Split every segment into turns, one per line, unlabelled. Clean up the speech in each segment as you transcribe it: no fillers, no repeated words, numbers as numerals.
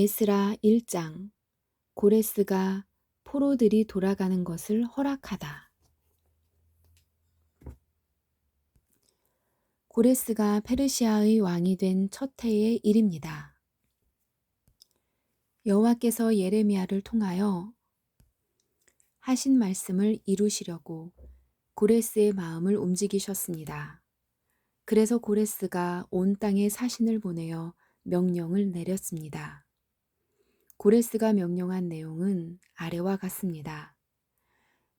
에스라 1장. 고레스가 포로들이 돌아가는 것을 허락하다. 고레스가 페르시아의 왕이 된 첫 해의 일입니다. 여호와께서 예레미야를 통하여 하신 말씀을 이루시려고 고레스의 마음을 움직이셨습니다. 그래서 고레스가 온 땅에 사신을 보내어 명령을 내렸습니다. 고레스가 명령한 내용은 아래와 같습니다.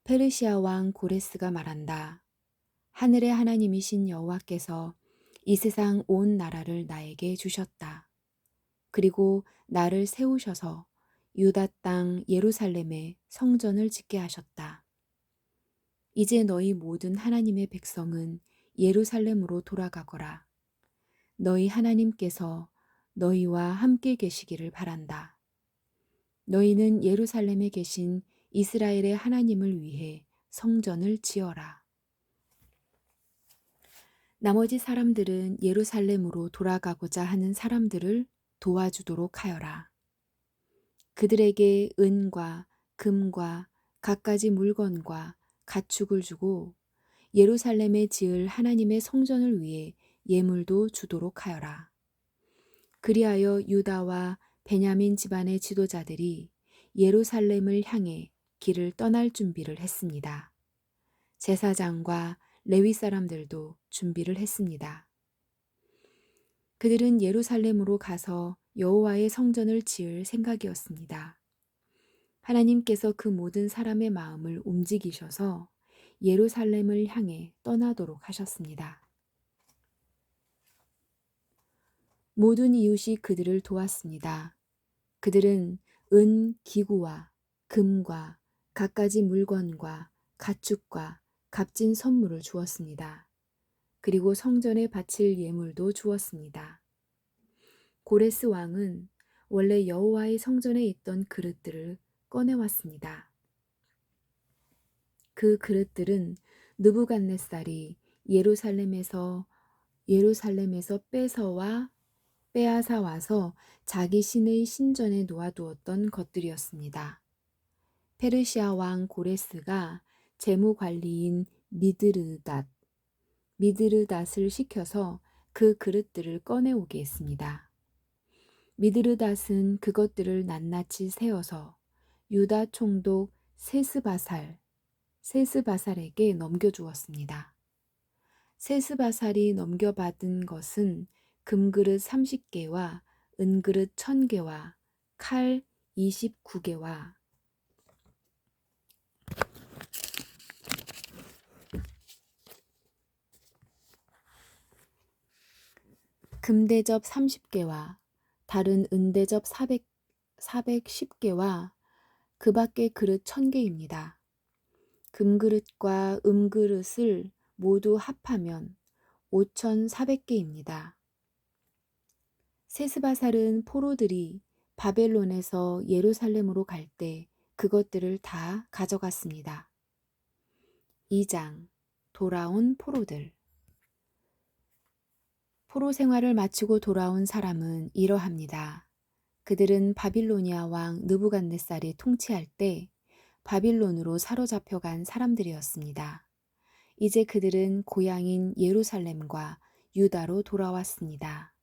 페르시아 왕 고레스가 말한다. 하늘의 하나님이신 여호와께서 이 세상 온 나라를 나에게 주셨다. 그리고 나를 세우셔서 유다 땅 예루살렘에 성전을 짓게 하셨다. 이제 너희 모든 하나님의 백성은 예루살렘으로 돌아가거라. 너희 하나님께서 너희와 함께 계시기를 바란다. 너희는 예루살렘에 계신 이스라엘의 하나님을 위해 성전을 지어라. 나머지 사람들은 예루살렘으로 돌아가고자 하는 사람들을 도와주도록 하여라. 그들에게 은과 금과 갖가지 물건과 가축을 주고 예루살렘에 지을 하나님의 성전을 위해 예물도 주도록 하여라. 그리하여 유다와 베냐민 집안의 지도자들이 예루살렘을 향해 길을 떠날 준비를 했습니다. 제사장과 레위 사람들도 준비를 했습니다. 그들은 예루살렘으로 가서 여호와의 성전을 지을 생각이었습니다. 하나님께서 그 모든 사람의 마음을 움직이셔서 예루살렘을 향해 떠나도록 하셨습니다. 모든 이웃이 그들을 도왔습니다. 그들은 은 기구와 금과 갖가지 물건과 가축과 값진 선물을 주었습니다. 그리고 성전에 바칠 예물도 주었습니다. 고레스 왕은 원래 여호와의 성전에 있던 그릇들을 꺼내왔습니다. 그 그릇들은 느부갓네살이 예루살렘에서 빼앗아 와서 자기 신의 신전에 놓아두었던 것들이었습니다. 페르시아 왕 고레스가 재무관리인 미드르닷을 시켜서 그 그릇들을 꺼내오게 했습니다. 미드르닷은 그것들을 낱낱이 세어서 유다 총독 세스바살에게 넘겨주었습니다. 세스바살이 넘겨받은 것은 금그릇 30개와 은그릇 1000개와 칼 29개와 금대접 30개와 다른 은대접 410개와 그 밖의 그릇 1000개입니다. 금그릇과 은그릇을 모두 합하면 5400개입니다. 세스바살은 포로들이 바벨론에서 예루살렘으로 갈 때 그것들을 다 가져갔습니다. 2장. 돌아온 포로들. 포로 생활을 마치고 돌아온 사람은 이러합니다. 그들은 바빌로니아 왕 느부갓네살이 통치할 때 바빌론으로 사로잡혀간 사람들이었습니다. 이제 그들은 고향인 예루살렘과 유다로 돌아왔습니다.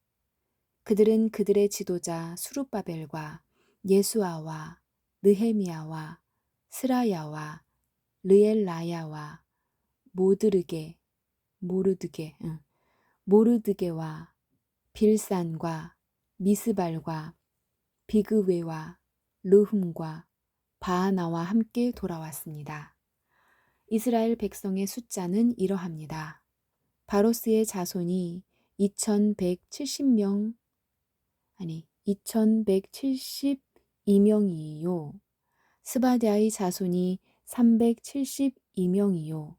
그들은 그들의 지도자 수룹바벨과 예수아와 느헤미야와 스라야와 르엘라야와 모르드게와 빌산과 미스발과 비그웨와 르훔과 바하나와 함께 돌아왔습니다. 이스라엘 백성의 숫자는 이러합니다. 바로스의 자손이 2172명이요. 스바디아의 자손이 372명이요.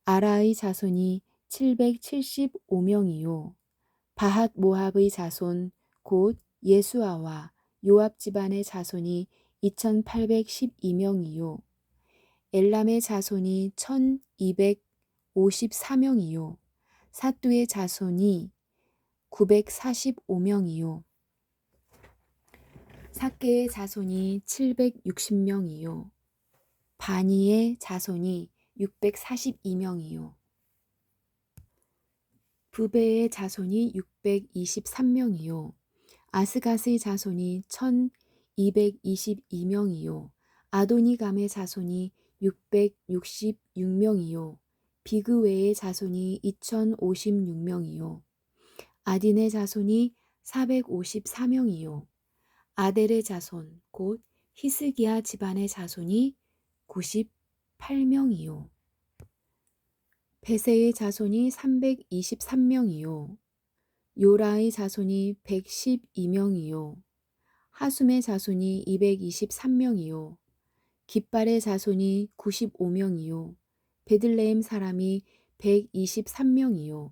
아라의 자손이 775명이요. 바핫 모압의 자손 곧 예수아와 요압 집안의 자손이 2812명이요. 엘람의 자손이 1254명이요. 사뚜의 자손이 945명이요. 삭개의 자손이 760명이요. 바니의 자손이 642명이요. 부베의 자손이 623명이요. 아스갓의 자손이 1222명이요. 아도니감의 자손이 666명이요. 비그웨의 자손이 2056명이요. 아딘의 자손이 454명이요. 아델의 자손 곧 히스기야 집안의 자손이 98명이요. 베세의 자손이 323명이요. 요라의 자손이 112명이요. 하숨의 자손이 223명이요. 깃발의 자손이 95명이요. 베들레헴 사람이 123명이요.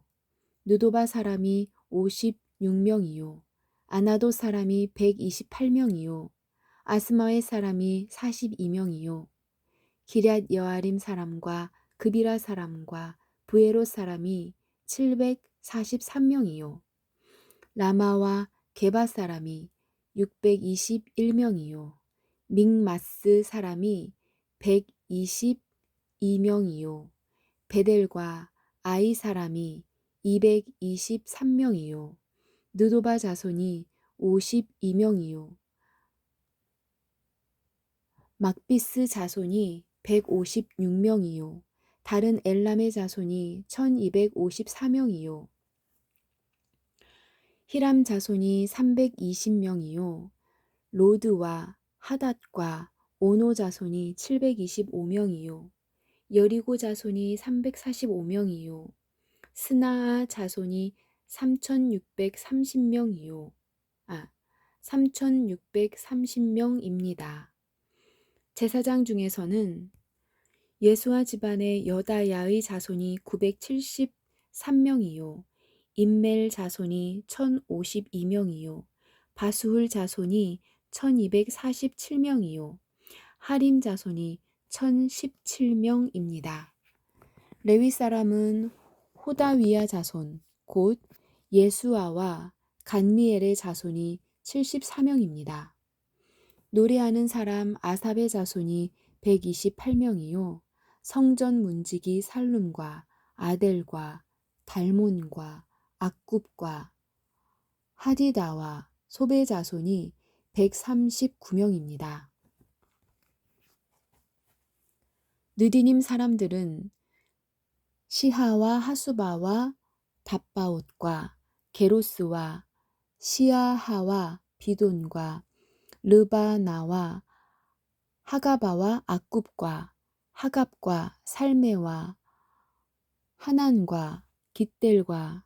느도바 사람이 56명이요. 아나도 사람이 128명이요. 아스마의 사람이 42명이요. 기럇 여아림 사람과 그비라 사람과 부에롯 사람이 743명이요. 라마와 게바 사람이 621명이요. 믹마스 사람이 122명이요. 베델과 아이 사람이 223명이요. 느도바 자손이 52명이요. 막비스 자손이 156명이요. 다른 엘람의 자손이 1254명이요. 히람 자손이 320명이요. 로드와 하닷과 오노 자손이 725명이요. 여리고 자손이 345명이요. 스나아 자손이 3630명이요. 3630명입니다. 제사장 중에서는 예수아 집안의 여다야의 자손이 973명이요. 임멜 자손이 1052명이요. 바수훌 자손이 1247명이요. 하림 자손이 1017명입니다. 레위 사람은 호다위야 자손 곧 예수아와 간미엘의 자손이 74명입니다. 노래하는 사람 아삽의 자손이 128명이요. 성전 문지기 살룸과 아델과 달몬과 악굽과 하디다와 소베 자손이 139명입니다. 느디님 사람들은 시하와 하수바와 답바옷과 게로스와 시아하와 비돈과 르바나와 하가바와 악굽과 하갑과 살메와 하난과 깃델과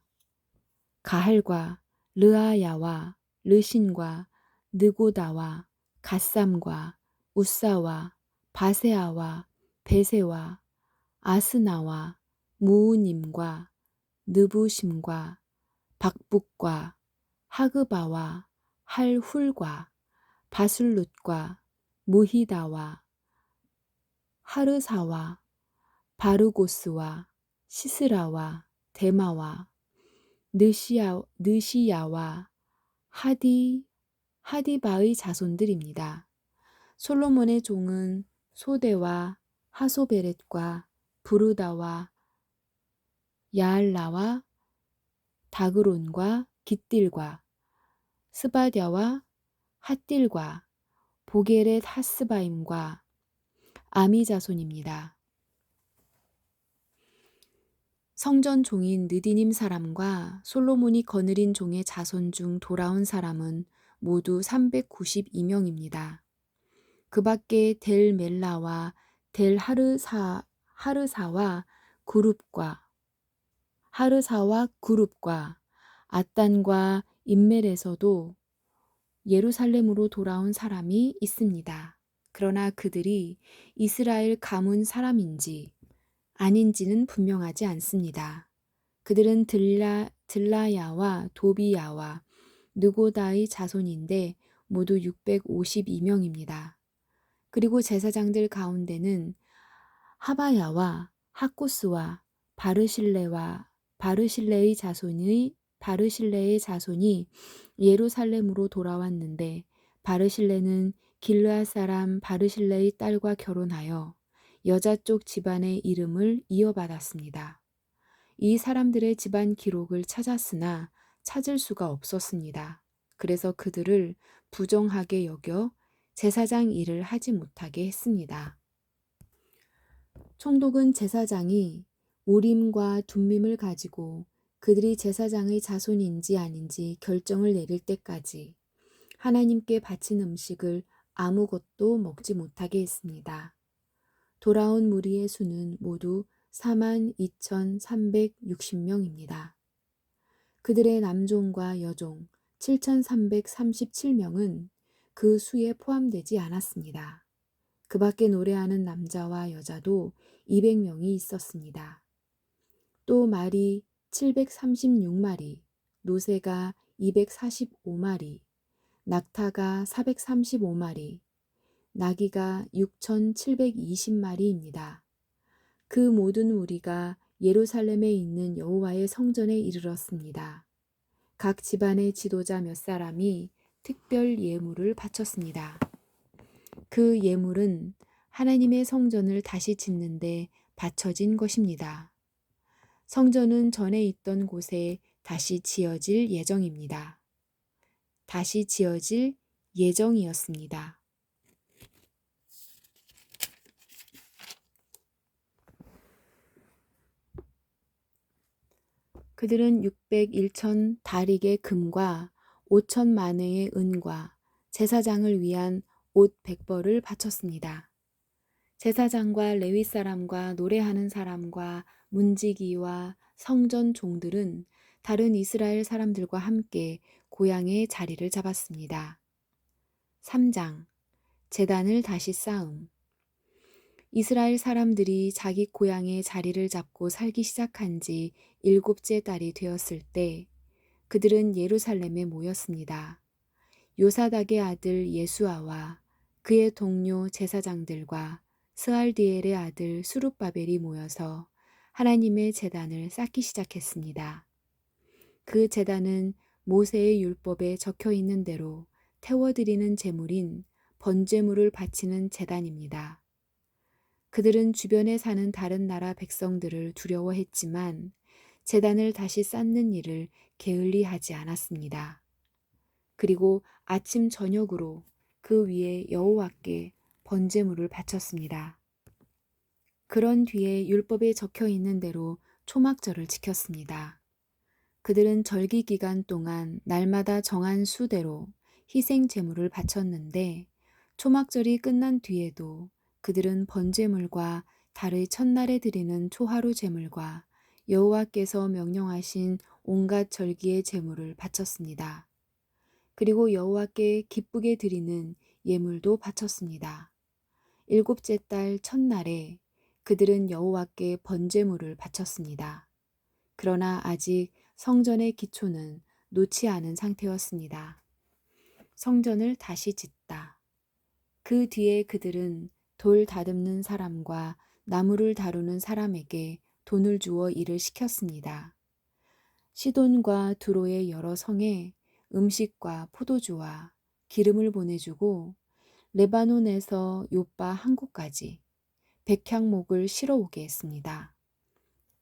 가할과 르아야와 르신과 느고다와 갓삼과 우사와 바세아와 베세와 아스나와 무우님과 느부심과 박북과 하그바와 할훌과 바술룻과 무히다와 하르사와 바르고스와 시스라와 데마와 느시야와 하디바의 자손들입니다. 솔로몬의 종은 소데와 하소베렛과 부르다와 야알라와 다그론과 깃딜과 스바랴와 핫딜과 보게렛 하스바임과 아미 자손입니다. 성전 종인 느디님 사람과 솔로몬이 거느린 종의 자손 중 돌아온 사람은 모두 392명입니다. 그 밖에 델 멜라와 델 하르사와 그룹과 아단과 임멜에서도 예루살렘으로 돌아온 사람이 있습니다. 그러나 그들이 이스라엘 가문 사람인지 아닌지는 분명하지 않습니다. 그들은 들라야와 도비야와 느고다의 자손인데 모두 652명입니다. 그리고 제사장들 가운데는 하바야와 하코스와 바르실레의 자손이 예루살렘으로 돌아왔는데 바르실레는 길르앗 사람 바르실레의 딸과 결혼하여 여자 쪽 집안의 이름을 이어받았습니다. 이 사람들의 집안 기록을 찾았으나 찾을 수가 없었습니다. 그래서 그들을 부정하게 여겨 제사장 일을 하지 못하게 했습니다. 총독은 제사장이 우림과 둠밈을 가지고 그들이 제사장의 자손인지 아닌지 결정을 내릴 때까지 하나님께 바친 음식을 아무것도 먹지 못하게 했습니다. 돌아온 무리의 수는 모두 42,360명입니다. 그들의 남종과 여종 7,337명은 그 수에 포함되지 않았습니다. 그 밖에 노래하는 남자와 여자도 200명이 있었습니다. 또 말이 736마리, 노새가 245마리, 낙타가 435마리, 나귀가 6,720마리입니다. 그 모든 무리가 예루살렘에 있는 여호와의 성전에 이르렀습니다. 각 집안의 지도자 몇 사람이 특별 예물을 바쳤습니다. 그 예물은 하나님의 성전을 다시 짓는데 바쳐진 것입니다. 성전은 전에 있던 곳에 다시 지어질 예정입니다. 다시 지어질 예정이었습니다. 그들은 601천 다릭의 금과 5천 마네의 은과 제사장을 위한 옷 100벌을 바쳤습니다. 제사장과 레위 사람과 노래하는 사람과 문지기와 성전 종들은 다른 이스라엘 사람들과 함께 고향의 자리를 잡았습니다. 3장 제단을 다시 쌓음. 이스라엘 사람들이 자기 고향의 자리를 잡고 살기 시작한 지 7째 달이 되었을 때 그들은 예루살렘에 모였습니다. 요사닥의 아들 예수아와 그의 동료 제사장들과 스알디엘의 아들 수룹바벨이 모여서 하나님의 제단을 쌓기 시작했습니다. 그 제단은 모세의 율법에 적혀 있는 대로 태워드리는 제물인 번제물을 바치는 제단입니다. 그들은 주변에 사는 다른 나라 백성들을 두려워했지만 제단을 다시 쌓는 일을 게을리하지 않았습니다. 그리고 아침 저녁으로 그 위에 여호와께 번제물을 바쳤습니다. 그런 뒤에 율법에 적혀 있는 대로 초막절을 지켰습니다. 그들은 절기 기간 동안 날마다 정한 수대로 희생 제물을 바쳤는데 초막절이 끝난 뒤에도 그들은 번제물과 달의 첫날에 드리는 초하루 제물과 여호와께서 명령하신 온갖 절기의 제물을 바쳤습니다. 그리고 여호와께 기쁘게 드리는 예물도 바쳤습니다. 7째 달 첫날에 그들은 여호와께 번제물을 바쳤습니다. 그러나 아직 성전의 기초는 놓지 않은 상태였습니다. 성전을 다시 짓다. 그 뒤에 그들은 돌 다듬는 사람과 나무를 다루는 사람에게 돈을 주어 일을 시켰습니다. 시돈과 두로의 여러 성에 음식과 포도주와 기름을 보내주고 레바논에서 요빠 한 곳까지 백향목을 실어 오게 했습니다.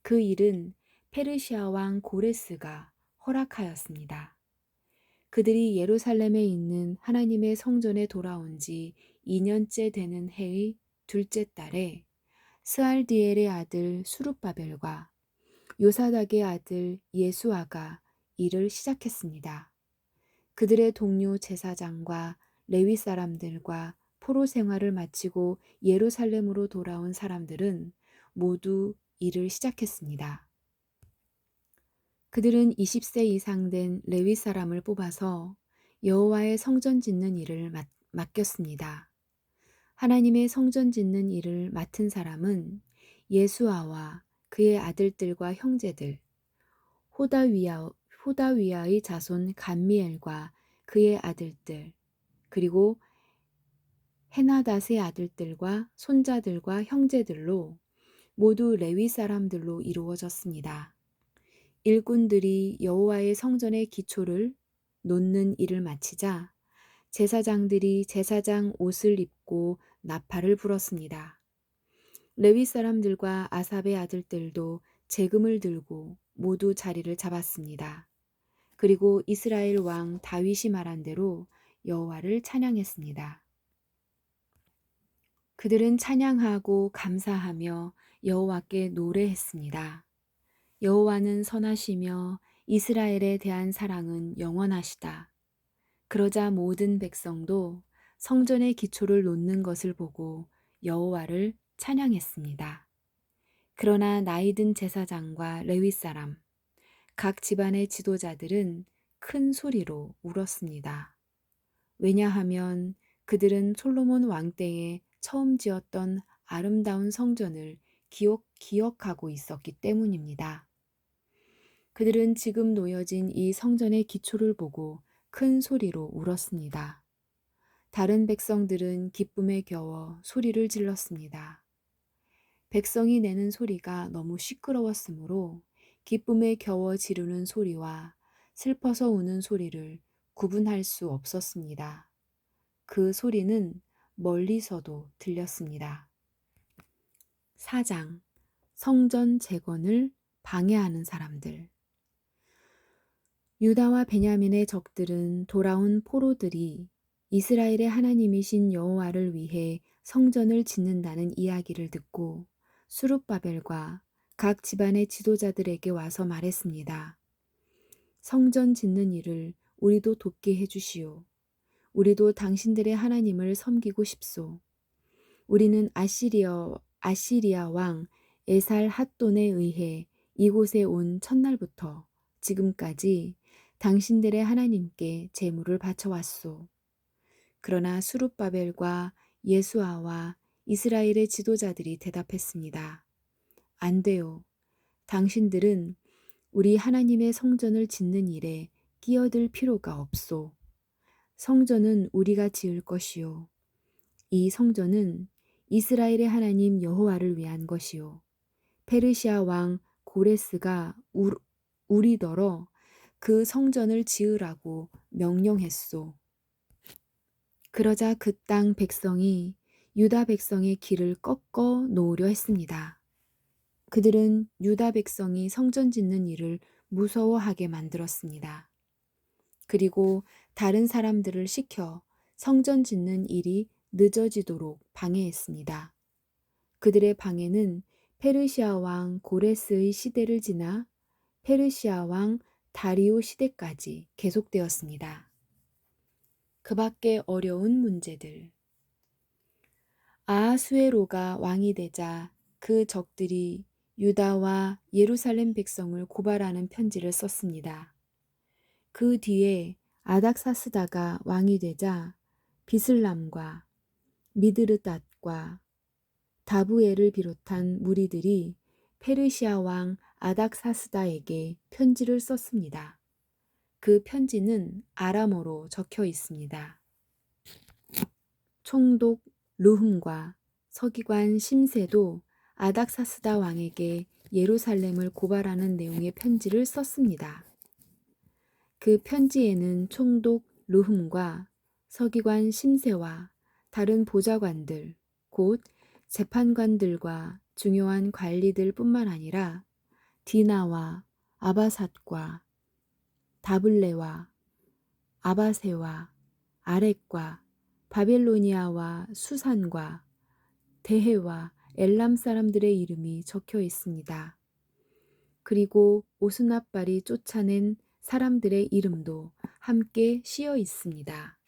그 일은 페르시아 왕 고레스가 허락하였습니다. 그들이 예루살렘에 있는 하나님의 성전에 돌아온 지 2년째 되는 해의 둘째 달에 스알디엘의 아들 수룹바벨과 요사닥의 아들 예수아가 일을 시작했습니다. 그들의 동료 제사장과 레위 사람들과 포로 생활을 마치고 예루살렘으로 돌아온 사람들은 모두 일을 시작했습니다. 그들은 20세 이상 된 레위 사람을 뽑아서 여호와의 성전 짓는 일을 맡겼습니다. 하나님의 성전 짓는 일을 맡은 사람은 예수아와 그의 아들들과 형제들, 호다위아의 자손 감미엘과 그의 아들들, 그리고 헤나닷의 아들들과 손자들과 형제들로 모두 레위 사람들로 이루어졌습니다. 일꾼들이 여호와의 성전의 기초를 놓는 일을 마치자 제사장들이 제사장 옷을 입고 나팔을 불었습니다. 레위 사람들과 아삽의 아들들도 재금을 들고 모두 자리를 잡았습니다. 그리고 이스라엘 왕 다윗이 말한 대로 여호와를 찬양했습니다. 그들은 찬양하고 감사하며 여호와께 노래했습니다. 여호와는 선하시며 이스라엘에 대한 사랑은 영원하시다. 그러자 모든 백성도 성전의 기초를 놓는 것을 보고 여호와를 찬양했습니다. 그러나 나이든 제사장과 레위 사람, 각 집안의 지도자들은 큰 소리로 울었습니다. 왜냐하면 그들은 솔로몬 왕 때에 처음 지었던 아름다운 성전을 기억하고 있었기 때문입니다. 그들은 지금 놓여진 이 성전의 기초를 보고 큰 소리로 울었습니다. 다른 백성들은 기쁨에 겨워 소리를 질렀습니다. 백성이 내는 소리가 너무 시끄러웠으므로 기쁨에 겨워 지르는 소리와 슬퍼서 우는 소리를 구분할 수 없었습니다. 그 소리는 멀리서도 들렸습니다. 4장 성전 재건을 방해하는 사람들. 유다와 베냐민의 적들은 돌아온 포로들이 이스라엘의 하나님이신 여호와를 위해 성전을 짓는다는 이야기를 듣고 수룹바벨과 각 집안의 지도자들에게 와서 말했습니다. 성전 짓는 일을 우리도 돕게 해주시오. 우리도 당신들의 하나님을 섬기고 싶소. 우리는 아시리아 왕 에살 핫돈에 의해 이곳에 온 첫날부터 지금까지 당신들의 하나님께 제물을 바쳐왔소. 그러나 수룹바벨과 예수아와 이스라엘의 지도자들이 대답했습니다. 안 돼요. 당신들은 우리 하나님의 성전을 짓는 일에 끼어들 필요가 없소. 성전은 우리가 지을 것이요. 이 성전은 이스라엘의 하나님 여호와를 위한 것이요. 페르시아 왕 고레스가 우리더러 그 성전을 지으라고 명령했소. 그러자 그 땅 백성이 유다 백성의 길을 꺾어 놓으려 했습니다. 그들은 유다 백성이 성전 짓는 일을 무서워하게 만들었습니다. 그리고 다른 사람들을 시켜 성전 짓는 일이 늦어지도록 방해했습니다. 그들의 방해는 페르시아 왕 고레스의 시대를 지나 페르시아 왕 다리오 시대까지 계속되었습니다. 그 밖에 어려운 문제들. 아하수에로가 왕이 되자 그 적들이 유다와 예루살렘 백성을 고발하는 편지를 썼습니다. 그 뒤에 아닥사스다가 왕이 되자 비슬람과 미드르닷과 다부엘을 비롯한 무리들이 페르시아 왕 아닥사스다에게 편지를 썼습니다. 그 편지는 아람어로 적혀 있습니다. 총독 르훔과 서기관 심세도 아닥사스다 왕에게 예루살렘을 고발하는 내용의 편지를 썼습니다. 그 편지에는 총독 르훔과 서기관 심세와 다른 보좌관들, 곧 재판관들과 중요한 관리들 뿐만 아니라 디나와 아바삿과 다블레와 아바세와 아렉과 바벨로니아와 수산과 데헤와 엘람 사람들의 이름이 적혀 있습니다. 그리고 오스nat발이 쫓아낸 사람들의 이름도 함께 씌어 있습니다.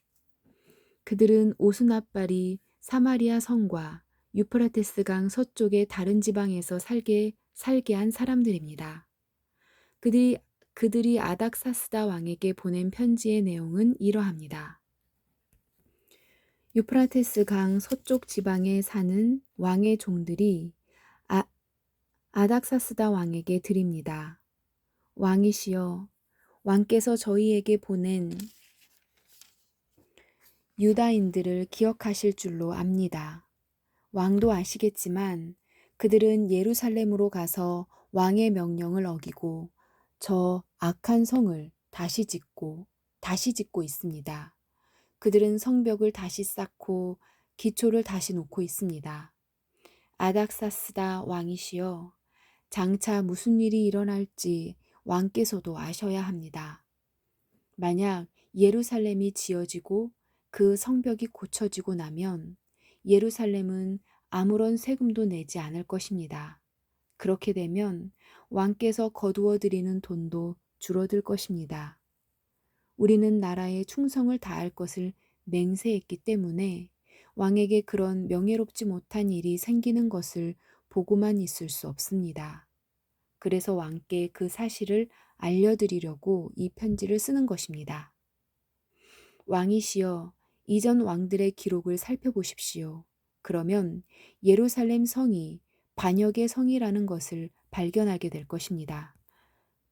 그들은 오스nat발이 사마리아 성과 유프라테스 강 서쪽의 다른 지방에서 살게 한 사람들입니다. 그들이 아닥사스다 왕에게 보낸 편지의 내용은 이러합니다. 유프라테스 강 서쪽 지방에 사는 왕의 종들이 아닥사스다 왕에게 드립니다. 왕이시여, 왕께서 저희에게 보낸 유다인들을 기억하실 줄로 압니다. 왕도 아시겠지만 그들은 예루살렘으로 가서 왕의 명령을 어기고 저 악한 성을 다시 짓고 있습니다. 그들은 성벽을 다시 쌓고 기초를 다시 놓고 있습니다. 아닥사스다 왕이시여, 장차 무슨 일이 일어날지 왕께서도 아셔야 합니다. 만약 예루살렘이 지어지고 그 성벽이 고쳐지고 나면 예루살렘은 아무런 세금도 내지 않을 것입니다. 그렇게 되면 왕께서 거두어 드리는 돈도 줄어들 것입니다. 우리는 나라에 충성을 다할 것을 맹세했기 때문에 왕에게 그런 명예롭지 못한 일이 생기는 것을 보고만 있을 수 없습니다. 그래서 왕께 그 사실을 알려드리려고 이 편지를 쓰는 것입니다. 왕이시여, 이전 왕들의 기록을 살펴보십시오. 그러면 예루살렘 성이 반역의 성이라는 것을 발견하게 될 것입니다.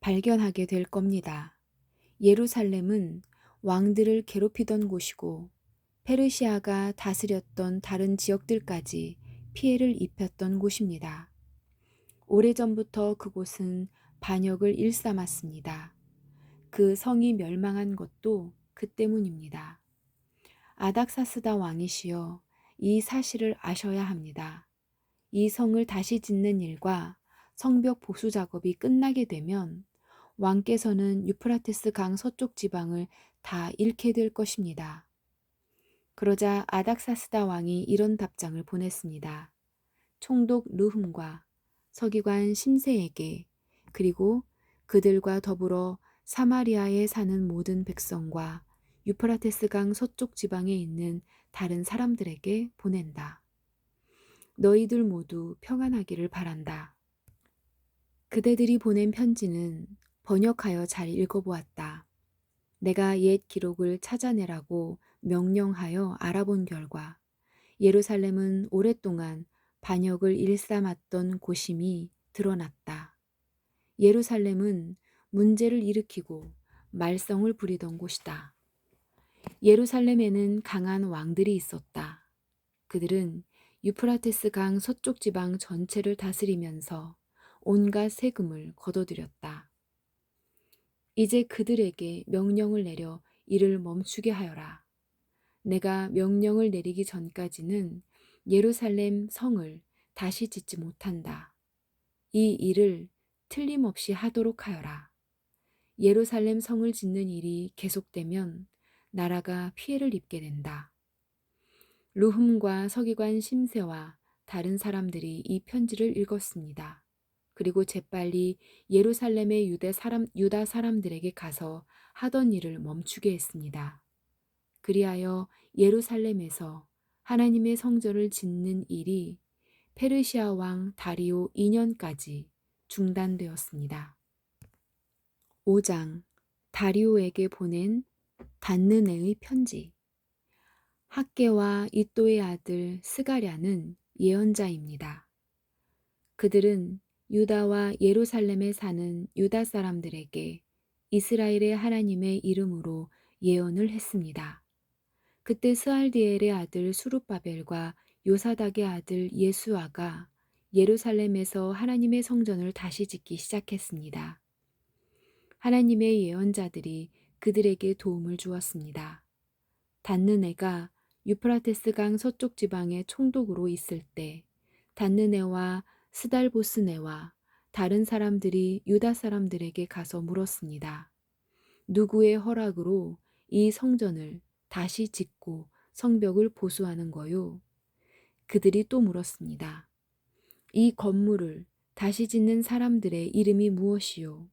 발견하게 될 겁니다. 예루살렘은 왕들을 괴롭히던 곳이고 페르시아가 다스렸던 다른 지역들까지 피해를 입혔던 곳입니다. 오래전부터 그곳은 반역을 일삼았습니다. 그 성이 멸망한 것도 그 때문입니다. 아닥사스다 왕이시여, 이 사실을 아셔야 합니다. 이 성을 다시 짓는 일과 성벽 보수 작업이 끝나게 되면 왕께서는 유프라테스 강 서쪽 지방을 다 잃게 될 것입니다. 그러자 아닥사스다 왕이 이런 답장을 보냈습니다. 총독 르훔과 서기관 심세에게, 그리고 그들과 더불어 사마리아에 사는 모든 백성과 유프라테스 강 서쪽 지방에 있는 다른 사람들에게 보낸다. 너희들 모두 평안하기를 바란다. 그대들이 보낸 편지는 번역하여 잘 읽어보았다. 내가 옛 기록을 찾아내라고 명령하여 알아본 결과 예루살렘은 오랫동안 반역을 일삼았던 곳임이 드러났다. 예루살렘은 문제를 일으키고 말썽을 부리던 곳이다. 예루살렘에는 강한 왕들이 있었다. 그들은 유프라테스 강 서쪽 지방 전체를 다스리면서 온갖 세금을 거둬들였다. 이제 그들에게 명령을 내려 이를 멈추게 하여라. 내가 명령을 내리기 전까지는 예루살렘 성을 다시 짓지 못한다. 이 일을 틀림없이 하도록 하여라. 예루살렘 성을 짓는 일이 계속되면 나라가 피해를 입게 된다. 르훔과 서기관 심세와 다른 사람들이 이 편지를 읽었습니다. 그리고 재빨리 예루살렘의 유다 사람들에게 가서 하던 일을 멈추게 했습니다. 그리하여 예루살렘에서 하나님의 성전을 짓는 일이 페르시아 왕 다리오 2년까지 중단되었습니다. 5장 다리오에게 보낸 단느네의 편지. 학개와 이또의 아들 스가랴는 예언자입니다. 그들은 유다와 예루살렘에 사는 유다 사람들에게 이스라엘의 하나님의 이름으로 예언을 했습니다. 그때 스알디엘의 아들 수룹바벨과 요사닥의 아들 예수아가 예루살렘에서 하나님의 성전을 다시 짓기 시작했습니다. 하나님의 예언자들이 그들에게 도움을 주었습니다. 단느네가 유프라테스 강 서쪽 지방의 총독으로 있을 때 단느네와 스달보스네와 다른 사람들이 유다 사람들에게 가서 물었습니다. 누구의 허락으로 이 성전을 다시 짓고 성벽을 보수하는 거요? 그들이 또 물었습니다. 이 건물을 다시 짓는 사람들의 이름이 무엇이요?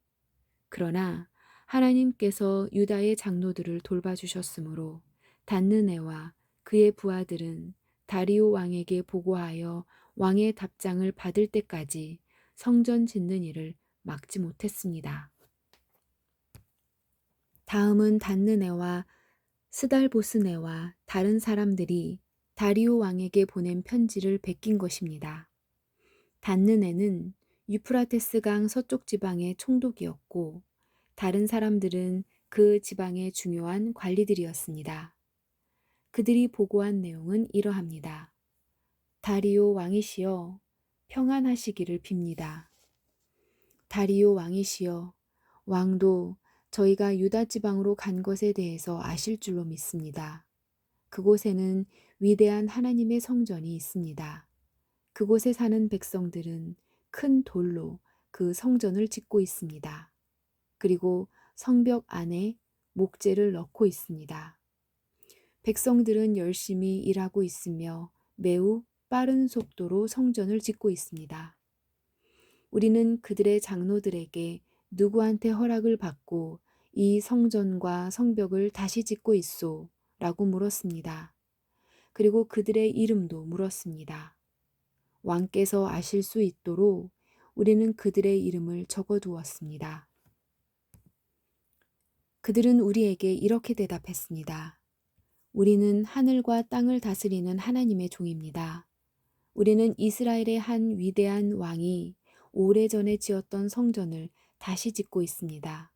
그러나 하나님께서 유다의 장로들을 돌봐주셨으므로 단느네와 그의 부하들은 다리오 왕에게 보고하여 왕의 답장을 받을 때까지 성전 짓는 일을 막지 못했습니다. 다음은 단느네와 스달보스네와 다른 사람들이 다리오 왕에게 보낸 편지를 베낀 것입니다. 단느네는 유프라테스 강 서쪽 지방의 총독이었고 다른 사람들은 그 지방의 중요한 관리들이었습니다. 그들이 보고한 내용은 이러합니다. 다리오 왕이시여, 평안하시기를 빕니다. 다리오 왕이시여, 왕도 저희가 유다 지방으로 간 것에 대해서 아실 줄로 믿습니다. 그곳에는 위대한 하나님의 성전이 있습니다. 그곳에 사는 백성들은 큰 돌로 그 성전을 짓고 있습니다. 그리고 성벽 안에 목재를 넣고 있습니다. 백성들은 열심히 일하고 있으며 매우 빠른 속도로 성전을 짓고 있습니다. 우리는 그들의 장로들에게 누구한테 허락을 받고 이 성전과 성벽을 다시 짓고 있소? 라고 물었습니다. 그리고 그들의 이름도 물었습니다. 왕께서 아실 수 있도록 우리는 그들의 이름을 적어 두었습니다. 그들은 우리에게 이렇게 대답했습니다. 우리는 하늘과 땅을 다스리는 하나님의 종입니다. 우리는 이스라엘의 한 위대한 왕이 오래전에 지었던 성전을 다시 짓고 있습니다.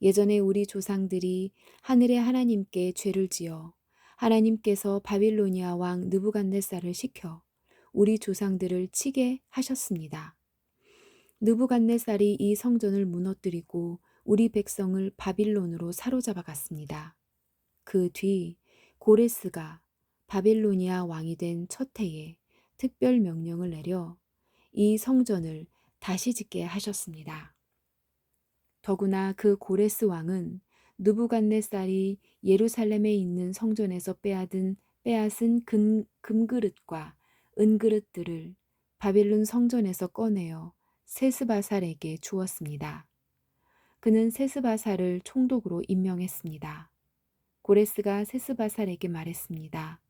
예전에 우리 조상들이 하늘의 하나님께 죄를 지어 하나님께서 바빌로니아 왕 느부갓네살을 시켜 우리 조상들을 치게 하셨습니다. 느부갓네살이 이 성전을 무너뜨리고 우리 백성을 바빌론으로 사로잡아 갔습니다. 그 뒤 고레스가 바빌로니아 왕이 된 첫 해에 특별 명령을 내려 이 성전을 다시 짓게 하셨습니다. 더구나 그 고레스 왕은 느부갓네살이 예루살렘에 있는 성전에서 빼앗은 금그릇과 은그릇들을 바빌론 성전에서 꺼내어 세스바살에게 주었습니다. 그는 세스바살을 총독으로 임명했습니다. 고레스가 세스바살에게 말했습니다.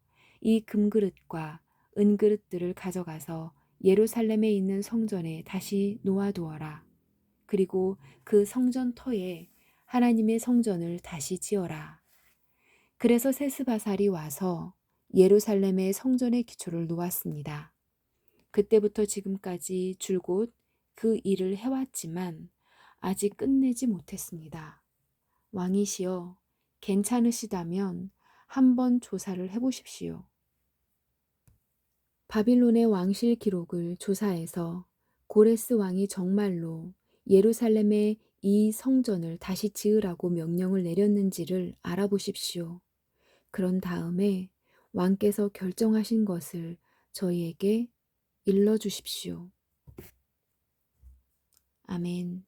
이 금그릇과 은그릇들을 가져가서 예루살렘에 있는 성전에 다시 놓아두어라. 그리고 그 성전 터에 하나님의 성전을 다시 지어라. 그래서 세스바살이 와서 예루살렘의 성전의 기초를 놓았습니다. 그때부터 지금까지 줄곧 그 일을 해왔지만 아직 끝내지 못했습니다. 왕이시여, 괜찮으시다면 한번 조사를 해보십시오. 바빌론의 왕실 기록을 조사해서 고레스 왕이 정말로 예루살렘에 이 성전을 다시 지으라고 명령을 내렸는지를 알아보십시오. 그런 다음에 왕께서 결정하신 것을 저희에게 일러주십시오. 아멘.